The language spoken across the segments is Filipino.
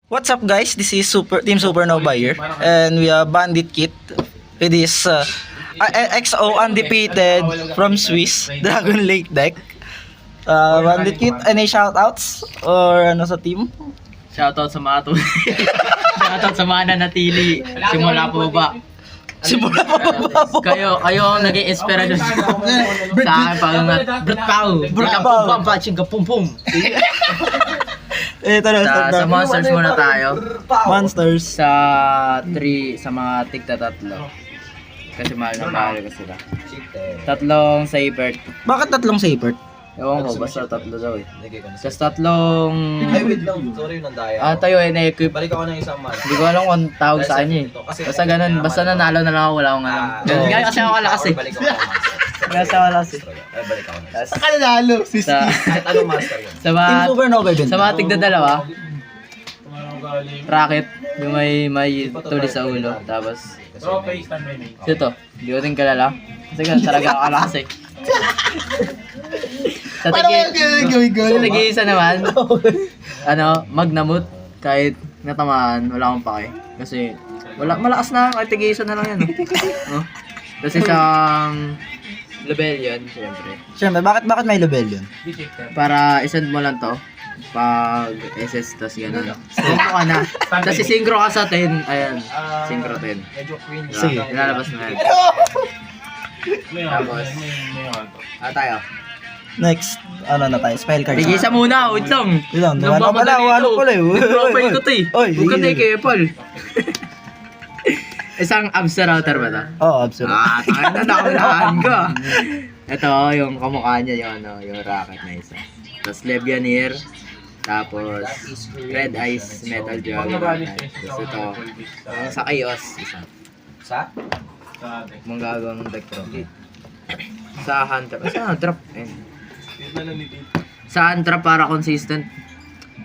What's up guys? This is Team Supernova here and we are Bandit Kit with this XO undefeated from Swiss Dragon Lake deck. Bandit Kit, any shoutouts or ano sa team? Shoutout sa mga tunay. Shoutout sa mga nanatili. Simula po ba? Simula pa ba po? Kayo ang naging inspirasyon sa akin pag Brutpau. Brutpau. Pampaching kapumpum. Ito na, Sa monsters muna tayo. Monsters. Sa 3, sa mga tigta tatlo. Kasi mahal ko sila. Tatlong Sabert. Bakit tatlong Sabert? Ewan ko, basta tatlo daw eh. Tapos tatlong... Ay, wait lang. Sorry yung nandaya. tayo ay na-equip. Balik ako ng isang month. Hindi ko alam kung tawag sa kanya eh. Basta ganun, basta nanalo na lang ako, wala akong alam. Ganun nga kasi ako kalakas eh. Balik ako ng monster. Kasi ako kalakas eh. Ay, balik ako ng Tapos, Saka nanalo. sa, Kahit anong master yun. sa Team mga, Supernova din. sa mga tigda dalawa, Rocket, yung may tulis sa ulo. Tapos, ito, hindi ko din kalala. Kasi ganun talaga ako kalakas eh. Sa tig-isa naman, Magnamut, kahit natamaan, wala akong pake. Kasi, malakas na, kahit tig-isa na lang yan. No? Kasi isang Lebellion, siyempre. Siyempre, bakit may Lebellion? Para isend mo lang to, pag SS, tas gano'n. Synchro ka na. Tas synchro ka sa 10, ayan, synchro 10. Sige. Ilalabas mo yan. Tapos, tayo. Next, ano na tayo? Spell card. Tigisa muna, wait lang. Yun lang, ano pala eh. Profile ko to eh. Oy, Huwag ka sige. tayo kay Paul. Isang abster router ba ito? Oo, absolutely. Tayo na nakulahan ko. Ito, yung kamukha niya, yung rocket na isa. Tapos Levianeer. Tapos Red Eyes Metal Dragon. Tapos ito, yung sa Chaos, isa. Sa? Manggagawang deck trophy. Sa Hunter, sa Hunter, sa Hunter para consistent.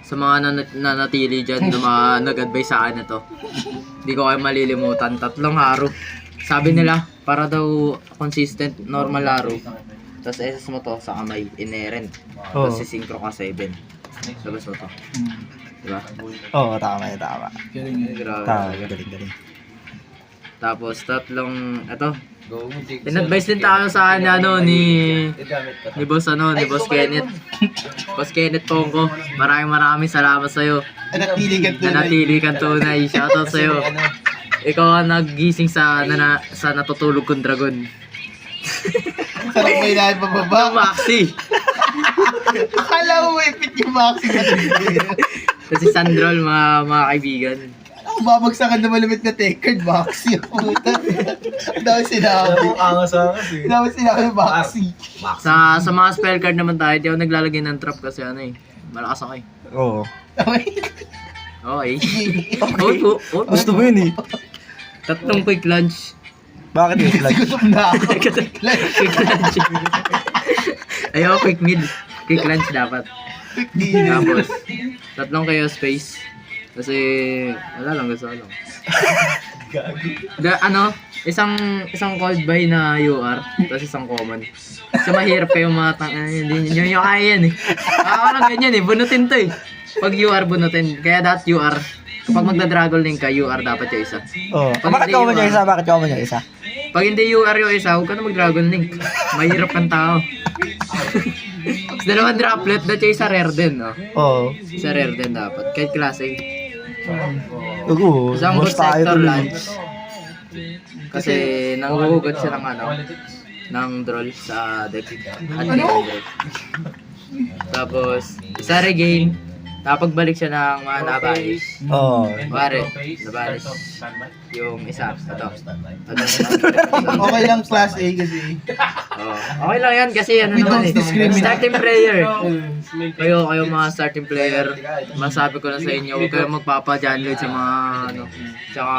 Sa mga nanatili dyan, yung mga nag-advise sa akin ito. Hindi ko kayo malilimutan. 3 haro. Sabi nila, para daw consistent, normal haro. Tapos SS mo to sa kamay, inherent. Tapos sisynchro ka 7. Labas mo to. Diba? Oo, tama. Grabe. Tama, galing. Tapos 3, ito. In-advise din tayo sa akin ni Boss Boss Kenneth. Boss Kenneth Pongko, maraming salamat sa'yo. Nanatili kang tunay. Shoutout sa'yo. Ikaw ang naggising sa natutulog kong dragon. Sarap may lahat pababa. Yung Maxi. Akala mo may fit yung Maxi ka. Kasi Sandrol, mga kaibigan. Ako babagsakan na malamit na take card, Maxi. Puta. Dami sinabi. Angas-angas eh. Dami sinabi, Maxi. Sa mga spell card naman tayo, di ako naglalagay ng trap kasi malakas ako eh. Oo. Okay. Okay. Oh. Gusto mo yun eh. 3 quick lunch. Bakit yung flag? Gutom na ako. Quick lunch. Ayaw, quick meal. Quick lunch dapat. Tapos, 3 kayo space. Kasi, wala lang, gusto ko lang. Isang cold buy na UR, tapos isang common. Kasi mahirap kayong mga hindi nyo kaya yan eh. Ako lang ganyan eh, bunutin to eh. Pag UR, bunutin. Kaya dapat UR. Kapag magda-dragon link ka, UR dapat yung isa. Oo. Pag Bakit hindi common yung UR? isa? Bakit common yung isa? Pag hindi UR yung isa, huwag ka na mag-dragon link. Mahirap kang tao. Dalawang droplet, dahil yung isa rare din, no? Oo. Isa rare din dapat. Kahit klase. Oo. Isang boss good tayo sector tuloy. lunch. Kasi nanghuhugot siya ng droll sa deck. At deck. Tapos, isa regain. Tapos balik siya ng mga nabalish. Oo. Pare, nabalish. Yung isa. Ito. Okay lang class A kasi. Okay lang yan kasi We don't discriminate. starting player. Kayo mga starting player. Masabi ko na sa inyo, huwag kayong magpapa-download sa mga Tsaka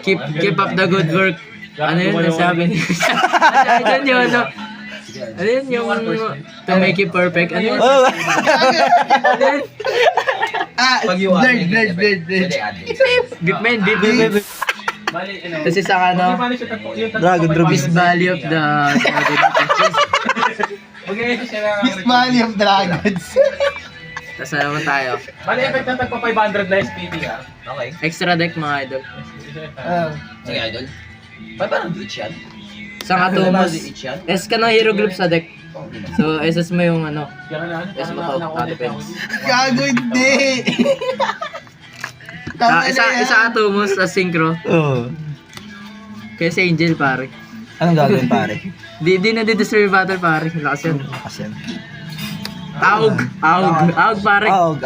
keep up the good work. Ano yun nasabi niya? Ano yun Ano yun yung to make it perfect? Ano yun? Oo. Ano yun? Pag UR. Nerd. Beep man, beep. Kasi sa Dragon Miss Ruby. Valley of the Dragon. Miss Valley of Dragons. Tapos na naman tayo. Bali, effect na tagpa 500 na SPT ah. Okay. Extra deck mga idol. Sige, idol. Ba't parang glitch yan? Isang Atomos. Glitch yan? S ka ng hero group sa deck. So, SS mo yung ano. Yan na, S mo to, defense. Gago, hindi! Isa Atomos sa synchro. Oo. Kaya si Angel pare. Anong gagawin pare? Di na di-destroy battle pare. Lakas yan. Kasi yan. Aug pare. Aug.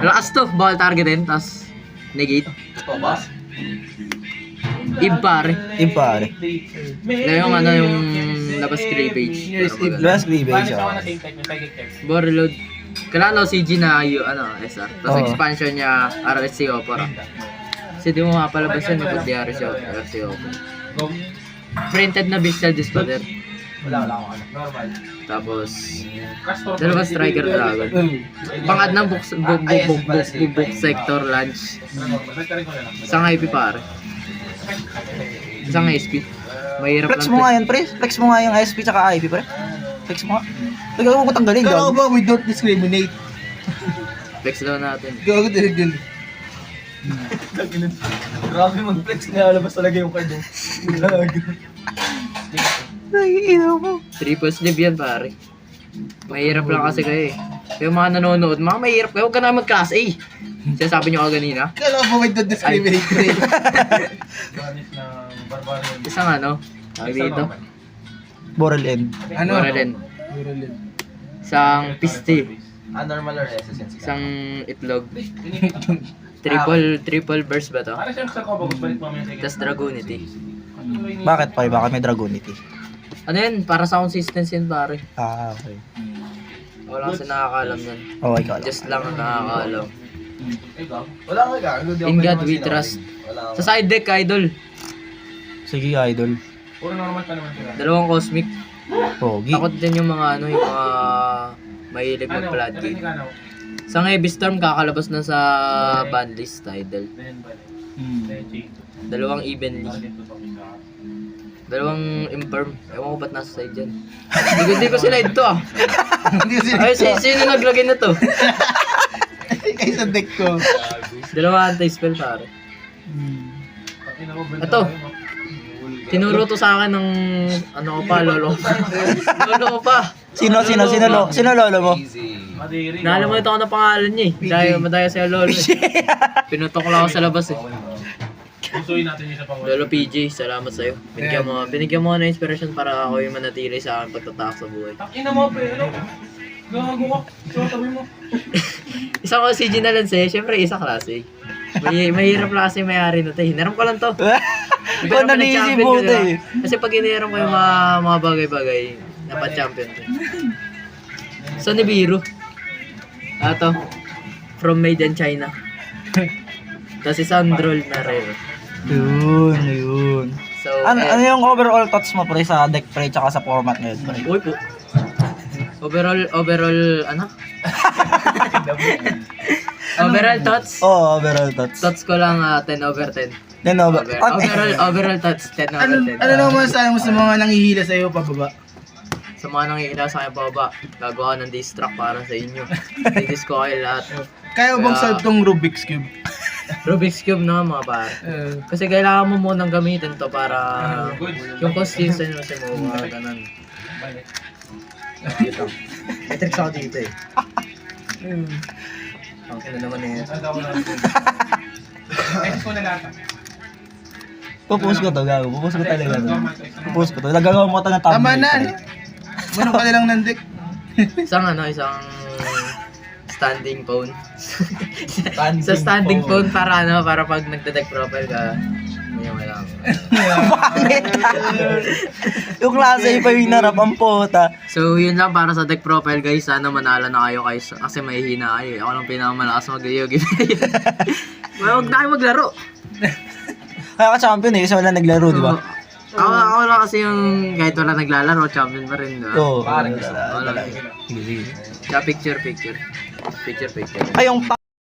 Lakas to. Bawal targetin. Tapos negate. Ito ba? Ib pare. Yung pare. Na yung ano yung labas cleavage. Last cleavage. Bore reload. Kailangan CG na yung ano, SR. Tapos Oo. expansion niya RSC Opera. Kasi di mo mapalabas yan kapag di RSC Opera. Printed na Bestial Dispater. Wala ako ano. Normal. Tapos dalawa Striker Dragon. Pangad ng book sector launch. Isang IP pare. Isang SP. Mahirap Flex mo nga yan, pre. Flex mo nga yung SP tsaka IP, pre. Flex mo nga. Huwag mo tanggalin, Kala ko gago. ba we don't discriminate? Flex daw natin. Gago din. Grabe mag-flex na labas talaga yung card mo. Ay, ino mo. Triple sleeve yan pare. Mahirap lang kasi kayo eh. Yung mga nanonood, mga mahirap kayo. Huwag ka na mag-class A. Sinasabi nyo ka kanina. Kala ko ba we don't discriminate? Isang ano, tawag dito. Borel end. Ano? Moralen. Isang piste. Normal or SSN? Isang itlog. Triple burst ba to? Para siyang sa ko, balik mo yung Tapos Dragonity. Bakit, pre? Bakit may Dragonity? Ano yun? Para sa consistency yun pare. Ah, okay. Wala kasi nakakaalam yan. Okay, ikaw lang. Just lang ang nakakaalam. Wala ka gago. In God we trust. Sa side deck, idol. Sige, idol. Puro normal pa naman sila. Dalawang cosmic. Pogi. Takot din yung mga ano, yung mga mahilig Ano? mag-blood Narinig game. ka, ano? Sa Heavy Storm, kakalabas na sa ban list, idol. Then, balik. Hmm. Then, change. Dalawang evenly. Dalawang imperm. Ewan ko ba't nasa side dyan. Hindi ko sila ito ah. Hindi ko Ay, sino naglagay na to? Ay, sa deck ko. Dalawa anti-spell pare. Ito. Tinuro to sa akin ng ano ko pa, lolo. Lolo ko pa. Sino lolo mo? Madiri. Naalam mo ito ako na pangalan niya eh. Dahil madaya sa lolo eh. Pinutok lang ako sa labas eh. Pusuin natin yung sa pang Lolo PJ, salamat sa'yo. Binigyan mo na inspiration para ako yung manatili sa aking pagtatak sa buhay. Ina mo, pe, ano? Gago ka. So, tabi mo. Isa ko CG na lang sa'yo, syempre isa klase. Mahirap lang kasi may-ari na ito. Hinaram ko lang to. Ikaw na naisip mo ito eh. Kasi pag hinaram ko yung mga bagay-bagay, napa-champion to. So, Nibiru. Ato. From Made in China. Tapos si Sandrol na rare. Yun. So, Ano yung overall thoughts mo, pre, sa deck, pre, tsaka sa format ngayon, pre? Uy po. Overall, ano? Overall thoughts? Oo, overall thoughts. Thoughts ko lang 10 over 10. Then, Overall thoughts 10 over 10. Ano naman masasabi mo sa mga nangihila sa'yo pababa? Sa mga nangihila sa akin pababa, gagawa ng distract para sa inyo. Didis ko kayo lahat. Kaya mo bang solve tong Rubik's Cube? Rubik's Cube na mga pare. Kasi kailangan mo munang gamitin to para yung consistency mo sa mga ganun. May tricks ako dito eh. Ang kina naman eh. Ex ko na lahat. Pupost ko to, gago. Pupost ko talaga to. Pupost ko to. Nagagawa mo to ng thumbnail. Tama na. pre. Meron ka nilang ng deck. Isang standing phone. Sa standing phone para pag nagde-deck profile ka, yung lang. Bakit? Yung klase pa yung narap ang puta. So, yun lang para sa deck profile guys. Sana manalo na kayo guys. Kasi mahihina kayo. Ako lang pinakamalakas mag-yogi. Huwag na kayo maglaro. Kaya ka champion eh, kasi wala naglaro, di ba? Ako lang kasi yung kahit wala naglalaro, champion pa rin. Diba? Oo. Parang Ako lang. Sige, sige. Tsaka picture. Ay, yung